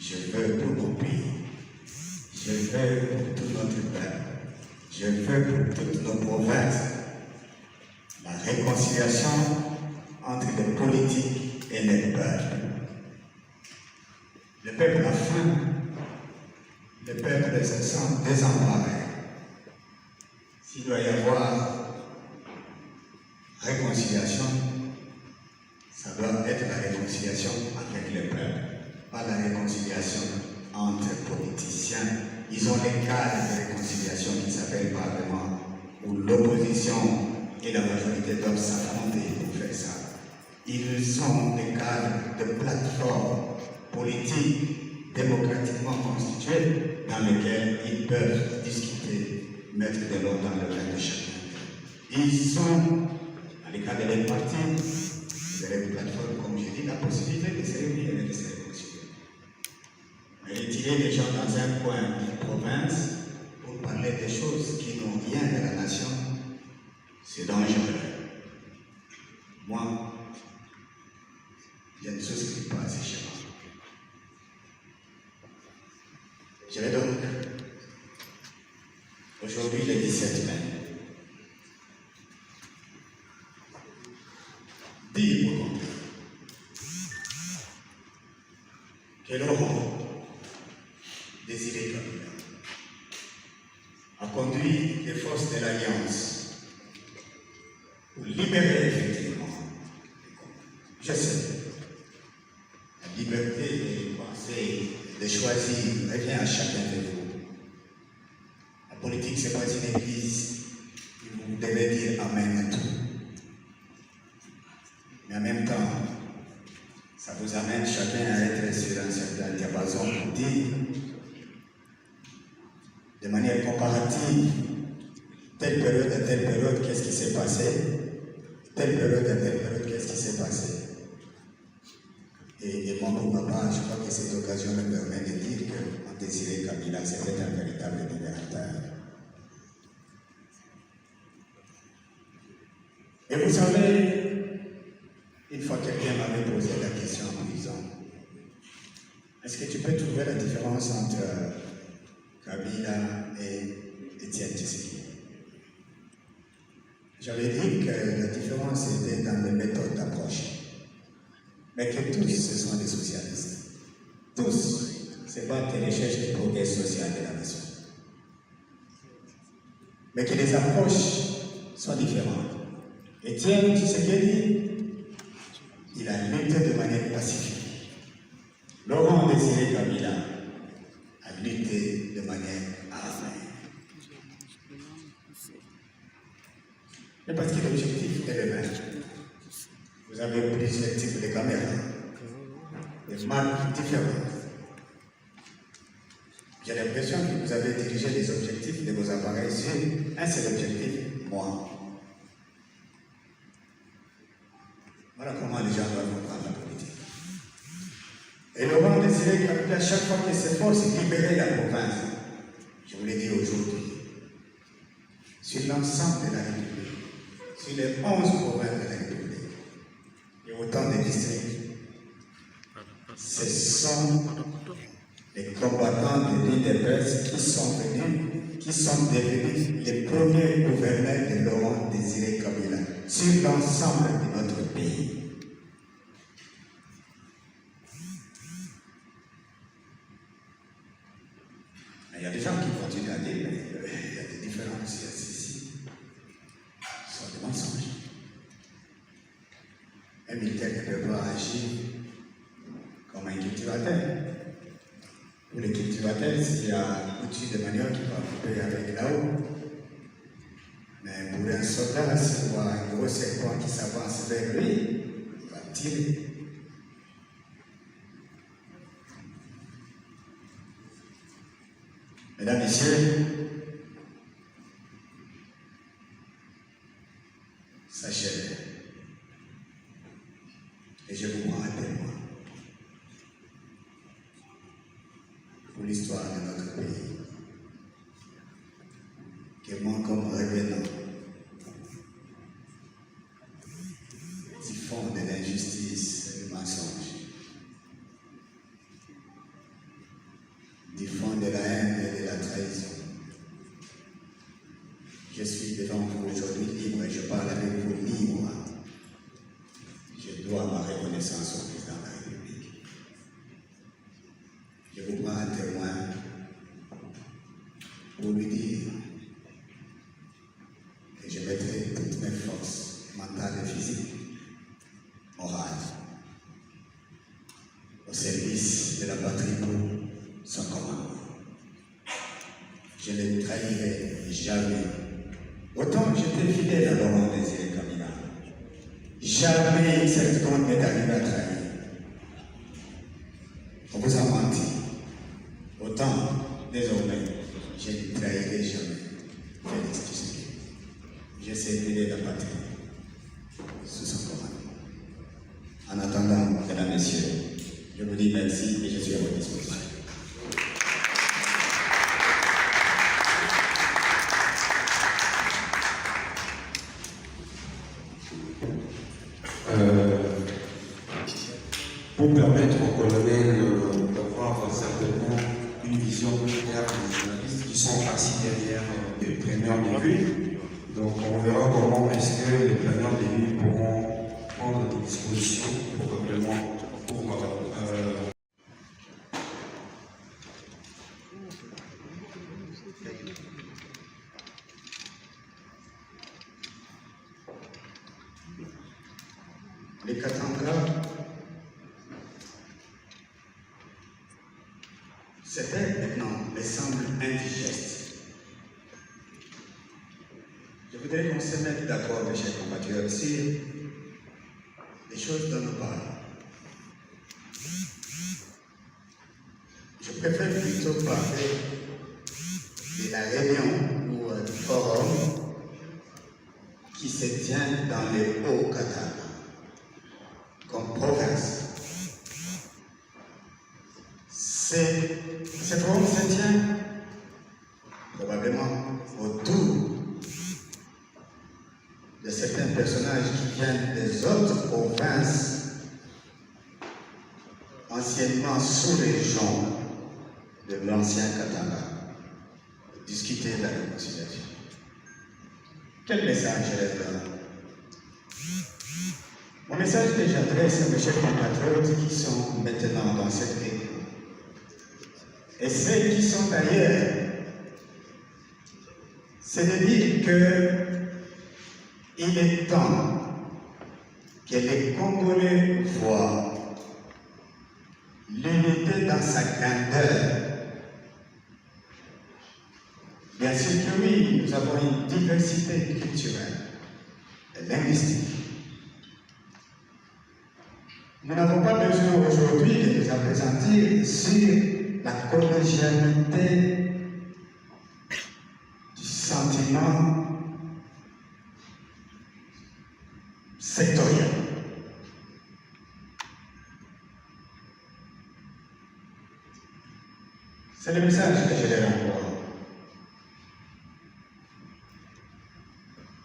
Je veux pour mon pays. Je veux pour tout notre peuple. Je veux pour toutes nos provinces la réconciliation entre les politiques et les peuples. Le peuple a faim. Le peuple se sent désemparé. S'il doit y avoir réconciliation, ça doit être la réconciliation avec le peuple, pas la réconciliation entre politiciens. Ils ont les cadres de réconciliation qui s'appellent Parlement, où l'opposition et la majorité doivent s'affronter pour faire ça. Ils ont des cadres de plateformes politiques démocratiquement constituées dans lesquelles ils peuvent discuter, mettre de l'ordre dans le règne de chacun. Ils sont, dans les cas de les partis, vous avez des plateformes, comme j'ai dit, la possibilité de se réunir et de se réconcilier. Mais retirer les gens dans un coin d'une province pour parler des choses qui n'ont rien de la nation, c'est dangereux. Moi, il y a des choses qui passent chez moi. Je vais donc, aujourd'hui le 17 mai, dire au contraire que Laurent Désiré Kabila a conduit les forces de l'Alliance pour libérer effectivement les Congolais. Je sais, la liberté de penser, de choisir revient à chacun de vous. La politique, ce n'est pas une église où vous devez dire Amen à tout. Mais en même temps, ça vous amène chacun à être sur un certain diapason pour dire, de manière comparative, telle période à telle période, qu'est-ce qui s'est passé, telle période à telle période, qu'est-ce qui s'est passé. Et moi, pour ma part, je crois que cette occasion me permet de dire que Désiré Kabila, c'était un véritable libérateur. Et vous savez, une fois quelqu'un m'avait posé la question en disant, est-ce que tu peux trouver la différence entre Kabila et Étienne Tshisekedi? J'avais dit que la différence était dans les méthodes d'approche. Mais que tous, ce sont des socialistes. Tous se battent et recherchent le progrès social de la nation. Mais que les approches sont différentes. Étienne Tshisekedi, il a lutté de manière pacifique. Laurent Désiré Kabila a lutté de manière armée. Mais parce que l'objectif est le même. Vous avez plusieurs types de caméras, des marques différentes. J'ai l'impression que vous avez dirigé les objectifs de vos appareils sur un seul objectif, moi. Voilà comment les gens doivent comprendre la politique. Et Laurent Désiré Kabila, à chaque fois qu'il s'efforce de libérer la province, je vous l'ai dit aujourd'hui, sur l'ensemble de la République, sur les 11 provinces de la République, et autant de districts, ce sont les combattants de l'UDPS qui sont venus, qui sont devenus les premiers gouverneurs de Laurent Désiré Kabila sur l'ensemble de notre pays. Il y a des gens qui continuent à dire, mais il y a des différences ici. Ce sont des mensonges. Un militaire ne peut pas agir comme un cultivateur. Pour les cultivateurs, s'il y a au-dessus de manioc qui va couper avec là-haut. Mais pour un soldat, s'il voit un gros serpent qui s'avance vers lui, il va tirer. Mesdames, Messieurs, sachez-le, et je vous prends à témoin pour l'histoire de notre pays, que moi, comme revenant du fond de l'injustice et du mensonge, Je suis devant vous aujourd'hui libre et je parle avec vous libre. Je dois ma reconnaissance au président de la République. Je vous prends un témoin pour lui dire que je mettrai toutes mes forces mentales et physiques, morales, au service de la patrie pour son commandement. Je ne trahirai jamais. Autant j'étais fidèle à Laurent Désiré Kabila, jamais cette compte m'est arrivé à trahir. On vous a menti. Autant, désormais, je ne trahirai jamais. Félix Tshisekedi. Je sais aider la patrie sous son commandement. En attendant, mesdames et messieurs, je vous dis merci et je suis à votre disposition. Pour permettre au colonel d'avoir certainement une vision claire des journalistes qui sont assis derrière les preneurs de vue. Donc on verra comment est-ce que les preneurs de vue pourront prendre des dispositions probablement pour les Katanga, certains maintenant me semblent indigestes. Je voudrais qu'on se mette d'accord, mes chers compatriotes, sur les choses dont nous parlons. Je préfère plutôt parler de la réunion ou du forum qui se tient dans les Hauts-Katanga, comme province. Ce forum se tient probablement autour de certains personnages qui viennent des autres provinces anciennement sous-région de l'ancien Katanga, discuter de la réconciliation. Quel message est là? Mon message que j'adresse à mes chers compatriotes qui sont maintenant dans cette région et ceux qui sont ailleurs, c'est de dire qu'il est temps que les Congolais voient l'unité dans sa grandeur. Bien sûr que oui, nous avons une diversité culturelle et linguistique. Nous n'avons pas besoin aujourd'hui de nous appesantir sur la collégialité du sentiment sectoriel. C'est le message que je leur envoie.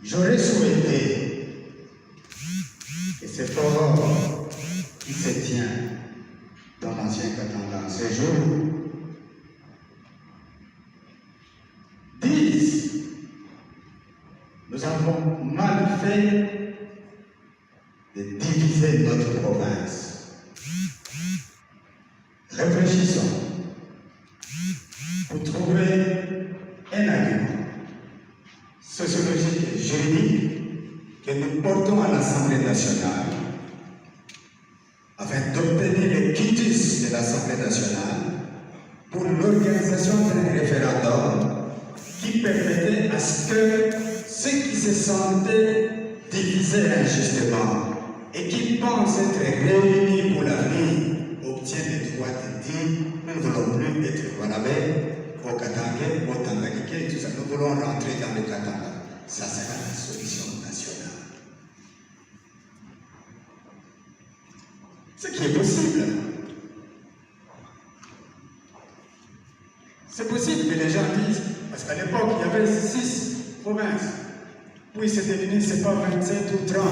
J'aurais souhaité que ce forum qui se tient dans l'ancien Katanga ce jour disent: nous avons mal fait de diviser notre province. Réfléchissons pour trouver un argument sociologique et juridique que nous portons à l'Assemblée nationale afin d'obtenir le quitus de l'Assemblée nationale pour l'organisation d'un référendum qui permettait à ce que ceux qui se sentaient divisés injustement et qui pensent être réunis pour l'avenir obtiennent le droit de dire: nous ne voulons plus être Wanabé, au Katanga, au Tanganyika, tout ça. Nous voulons rentrer dans le Katanga. Ça sera la solution nationale. Ce qui est possible. C'est possible que les gens disent, parce qu'à l'époque, il y avait 6 provinces. Puis c'est devenu, c'est pas 27 ou 30.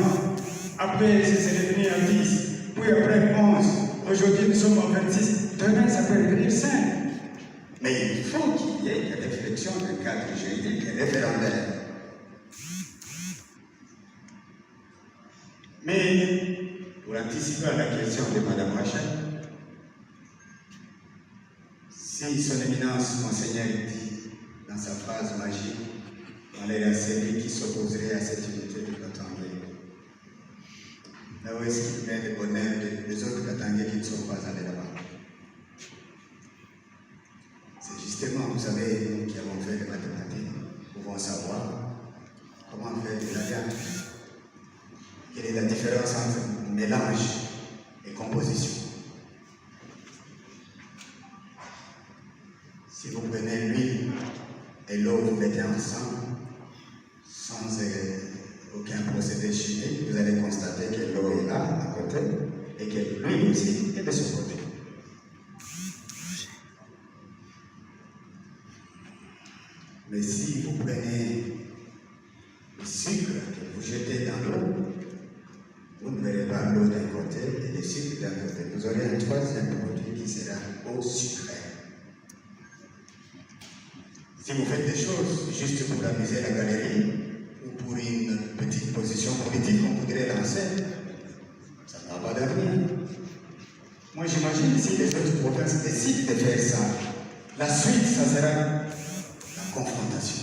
Après, c'est devenu à 10. Puis après 11. Aujourd'hui, nous sommes à 26. Demain, ça peut devenir 5. Mais il faut qu'il y ait une réflexion d'un cadre juridique et référendaire participer à la question de Mme Rachel. Si son éminence monseigneur dit dans sa phrase magique, on est là celui qui s'opposerait à cette unité de Katangé. Là où est-ce qu'il met le bonheur des autres Katangé qui ne sont pas allés là-bas? C'est justement, vous savez, nous qui avons fait des mathématiques, nous pouvons savoir comment faire de la gamme. Quelle est la différence entre mélange et composition? Si vous prenez l'huile et l'eau, vous mettez ensemble, sans aucun procédé chimique, vous allez constater que l'eau est là, à côté, et que l'huile aussi est de ce côté. Mais si vous prenez le sucre que vous jetez dans l'eau, vous ne verrez pas l'eau d'un côté et le sucre d'un côté. Vous aurez un troisième produit qui sera eau sucrée. Si vous faites des choses juste pour amuser la galerie ou pour une petite position politique qu'on voudrait lancer, ça n'a pas d'avenir. Moi j'imagine si les autres provinces décident de faire ça, la suite, ça sera la confrontation.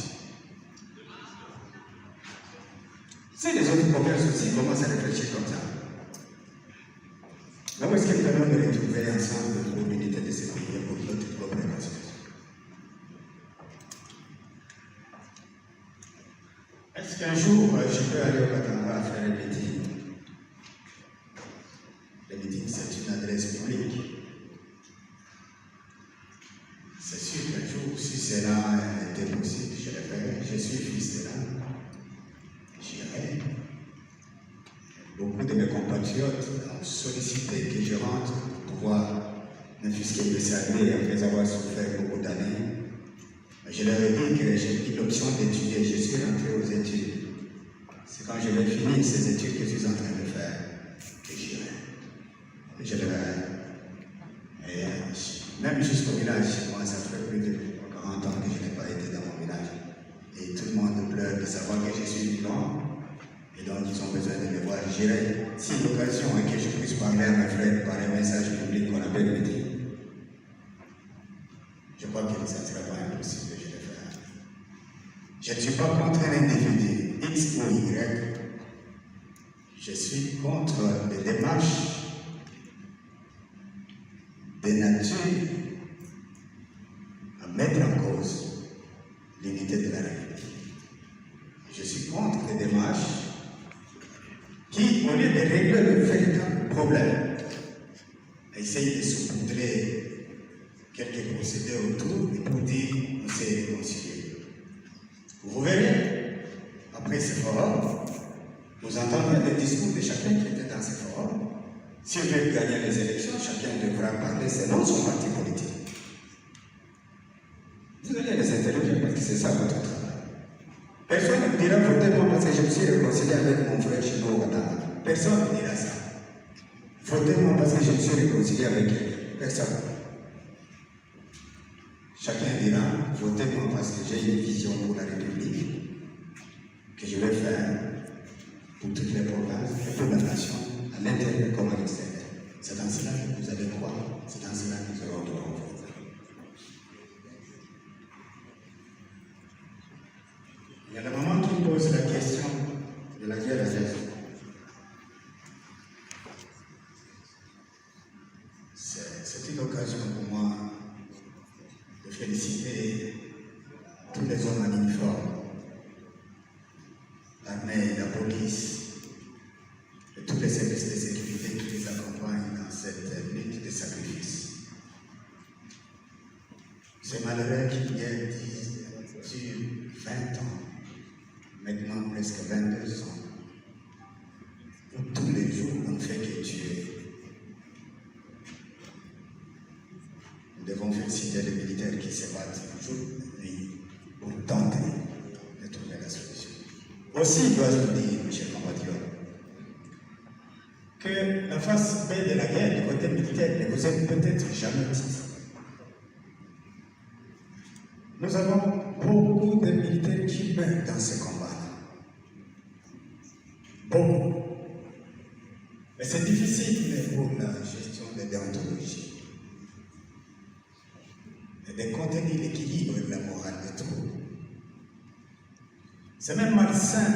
Si les autres provinces aussi commencent à réfléchir comme ça, là où est-ce qu'ils peuvent nous retrouver ensemble pour l'unité de ce pays et pour notre propre nation? Est-ce qu'un jour je peux aller au Katanga faire un meeting? Le meeting, c'est une adresse publique. C'est sûr qu'un jour, si cela était possible, je le ferai. Je suis fils de l'âme. J'irai. Beaucoup de mes compatriotes ont sollicité que je rentre pour pouvoir m'infusquer de saluer après avoir souffert beaucoup d'années. Je leur ai dit que j'ai pris l'option d'étudier. Je suis rentré aux études. C'est quand je vais finir ces études que je suis en train de faire que j'irai. Je le verrai. Et même jusqu'au village, moi, ça fait plus de 40 ans que je n'ai pas été dans mon village. Et tout le monde pleure de savoir que je suis vivant. Et donc, ils ont besoin de me voir. J'irai, si l'occasion est que je puisse parler à mes frères par un message public qu'on appelle le dit. Je crois que ça ne sera pas impossible de le faire. Je ne suis pas contre un individu, X ou Y. Je suis contre les démarches de nature à mettre en cause l'unité de la République. Je suis contre les démarches qui, au lieu de régler le véritable problème, essayent de saupoudrer quelques procédés autour et pour dire on s'est réconcilié. Vous verrez, après ce forum, vous entendrez le discours de chacun qui était dans ce forum. Si on veut gagner les élections, chacun devra parler selon son parti politique. Vous allez les interroger parce que c'est ça votre travail. Personne ne dira votez-moi parce que je me suis réconcilié avec mon frère chez nous au Katanga. Personne ne dira ça. Votez-moi parce que je me suis réconcilié avec quelqu'un. Personne. Chacun dira votez-moi parce que j'ai une vision pour la République que je vais faire pour toutes les provinces et pour la nation, à l'intérieur comme à l'extérieur. C'est dans cela que vous allez croire, c'est dans cela que nous aurons de confiance. Il y a la maman qui pose la question de la guerre à l'Est. C'est une occasion pour moi de féliciter tous les hommes en uniforme, l'armée, la police, et tous les services de sécurité qui les accompagnent dans cette lutte de sacrifice. C'est malheureux qu'il y ait 20 ans, maintenant presque 22 ans, où tous les jours on ne fait que tuer. Nous devons féliciter les militaires qui se battent jour et nuit pour tenter de trouver la solution. Aussi, dois-je vous dire, mes chers compatriotes, que la face B de la guerre du côté militaire ne vous est peut-être jamais petite. Nous avons beaucoup de militaires qui meurent dans ce combat. Beaucoup. Mais c'est difficile pour la gestion de déontologie. Et de contenir l'équilibre de la morale de trop. C'est même malsain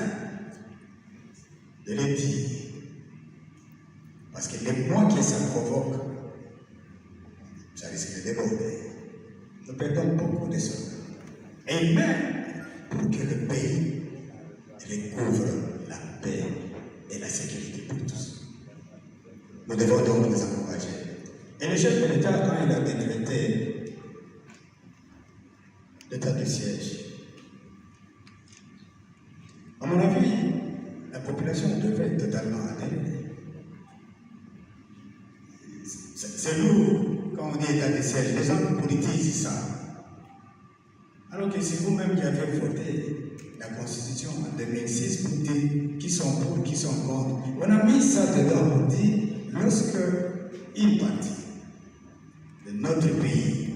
de le dire. Parce que les mois que ça provoque, ça risque de déborder. Nous perdons beaucoup de soldats. Et même pour que le pays recouvre la paix et la sécurité pour tous. Nous devons donc les encourager. Et le chef de l'État, quand il a décrété l'état de siège, à mon avis, la population devait totalement adhérer. C'est lourd quand on dit état de siège. Les gens politisent ça. Alors que c'est vous-même qui avez voté la Constitution en 2006 pour dire qui sont pour, qui sont contre. On a mis ça dedans pour dire lorsque une partie de notre pays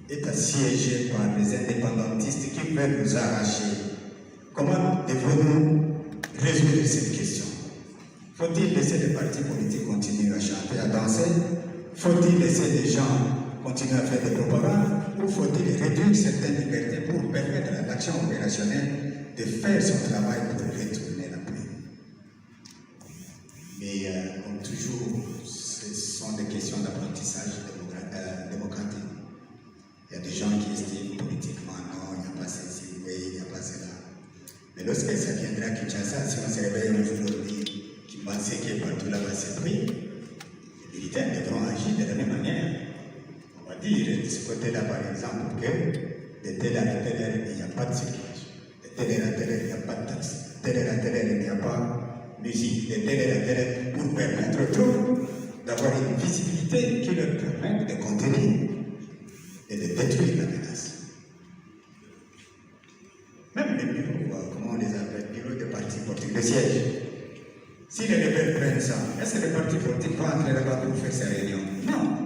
est assiégée par les indépendantistes qui veulent nous arracher, comment devons-nous résoudre cette question? Faut-il laisser les partis politiques continuer à chanter, à danser? Faut-il laisser les gens continuer à faire des propagandes? Ou faut-il réduire certaines libertés pour permettre à l'action opérationnelle de faire son travail pour retourner la paix? Mais comme toujours, ce sont des questions d'apprentissage démocratique. Il y a des gens qui estiment politiquement, non, il n'y a pas ceci, oui, il n'y a pas cela. Mais lorsque ça viendra à Kinshasa, si on se réveille un jour aujourd'hui, qui pensait que partout là-bas c'est pris, les militaires devront agir de la même manière. On va dire de ce côté-là, par exemple, que de telle heure à telle heure, il n'y a pas de circulation. De telle heure à telle heure, il n'y a pas de taxi. De telle heure à telle heure, il n'y a pas de musique. De telle heure à telle heure, pour permettre aux troupes d'avoir une visibilité qui leur permette de contenir et de détruire la menace. Même les bureaux, comment on les appelle, bureaux de partis politiques, de sièges. Si les rebelles prennent ça, est-ce que les partis politiques vont entrer là-bas pour faire ces réunions? Non.